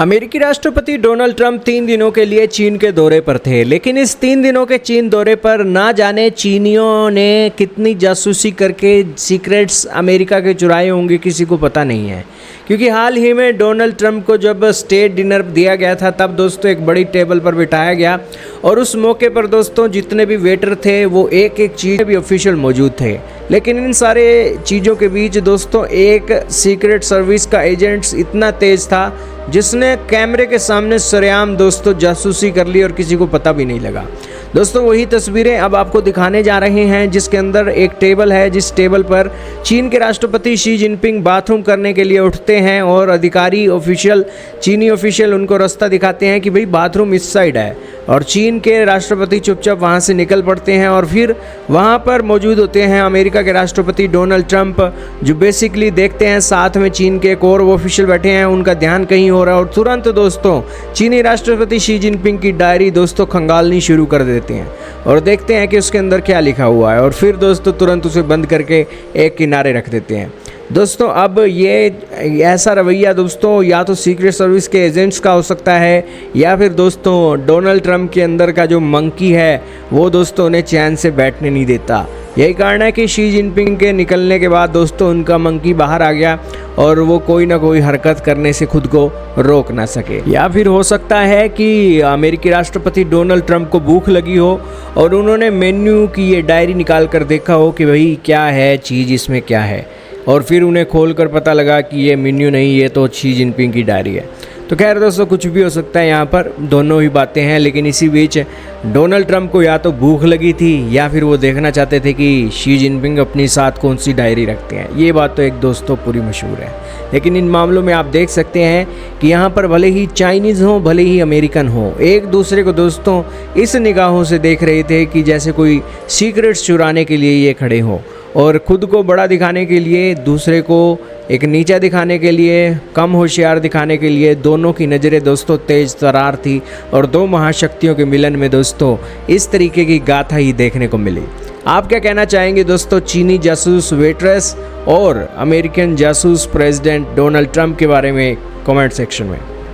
अमेरिकी राष्ट्रपति Donald Trump 3 दिनों के लिए चीन के दौरे पर थे, लेकिन इस 3 दिनों के चीन दौरे पर ना जाने चीनियों ने कितनी जासूसी करके सीक्रेट्स अमेरिका के चुराए होंगे, किसी को पता नहीं है। क्योंकि हाल ही में डोनाल्ड ट्रंप को जब स्टेट डिनर दिया गया था, तब दोस्तों एक बड़ी टेबल पर बिठाया गया और उस मौके पर दोस्तों जितने भी वेटर थे वो एक एक चीज़ भी ऑफिशियल मौजूद थे। लेकिन इन सारे चीज़ों के बीच दोस्तों एक सीक्रेट सर्विस का एजेंट्स इतना तेज़ था जिसने कैमरे के सामने सरेआम दोस्तों जासूसी कर ली और किसी को पता भी नहीं लगा। दोस्तों वही तस्वीरें अब आपको दिखाने जा रहे हैं, जिसके अंदर एक टेबल है, जिस टेबल पर चीन के राष्ट्रपति शी जिनपिंग बाथरूम करने के लिए उठते हैं और अधिकारी चीनी ऑफिशियल उनको रास्ता दिखाते हैं कि भाई बाथरूम इस साइड है, और चीन के राष्ट्रपति चुपचाप वहाँ से निकल पड़ते हैं और फिर वहाँ पर मौजूद होते हैं अमेरिका के राष्ट्रपति डोनाल्ड ट्रंप, जो बेसिकली देखते हैं साथ में चीन के एक और ऑफिशियल बैठे हैं, उनका ध्यान कहीं हो रहा है और तुरंत दोस्तों चीनी राष्ट्रपति शी जिनपिंग की डायरी दोस्तों खंगालनी शुरू कर देते हैं और देखते हैं कि उसके अंदर क्या लिखा हुआ है, और फिर दोस्तों तुरंत उसे बंद करके एक किनारे रख देते हैं। दोस्तों अब ये ऐसा रवैया दोस्तों या तो सीक्रेट सर्विस के एजेंट्स का हो सकता है, या फिर दोस्तों डोनाल्ड ट्रंप के अंदर का जो मंकी है वो दोस्तों उन्हें चैन से बैठने नहीं देता। यही कारण है कि शी जिनपिंग के निकलने के बाद दोस्तों उनका मंकी बाहर आ गया और वो कोई ना कोई हरकत करने से खुद को रोक ना सके। या फिर हो सकता है कि अमेरिकी राष्ट्रपति डोनाल्ड ट्रंप को भूख लगी हो और उन्होंने मेन्यू की ये डायरी निकाल कर देखा हो कि भाई क्या है चीज़, इसमें क्या है, और फिर उन्हें खोलकर पता लगा कि ये मेन्यू नहीं, ये तो शी जिनपिंग की डायरी है। तो खैर दोस्तों कुछ भी हो सकता है, यहाँ पर दोनों ही बातें हैं। लेकिन इसी बीच डोनाल्ड ट्रंप को या तो भूख लगी थी या फिर वो देखना चाहते थे कि शी जिनपिंग अपनी साथ कौन सी डायरी रखते हैं। ये बात तो एक दोस्तों पूरी मशहूर है। लेकिन इन मामलों में आप देख सकते हैं कि यहाँ पर भले ही चाइनीज़ हों भले ही अमेरिकन हों, एक दूसरे को दोस्तों इस निगाहों से देख रहे थे कि जैसे कोई सीक्रेट्स चुराने के लिए ये खड़े हों, और खुद को बड़ा दिखाने के लिए, दूसरे को एक नीचा दिखाने के लिए, कम होशियार दिखाने के लिए दोनों की नज़रें दोस्तों तेज तरार थी। और दो महाशक्तियों के मिलन में दोस्तों इस तरीके की गाथा ही देखने को मिली। आप क्या कहना चाहेंगे दोस्तों चीनी जासूस वेट्रेस और अमेरिकन जासूस प्रेसिडेंट डोनाल्ड ट्रंप के बारे में? कमेंट सेक्शन में।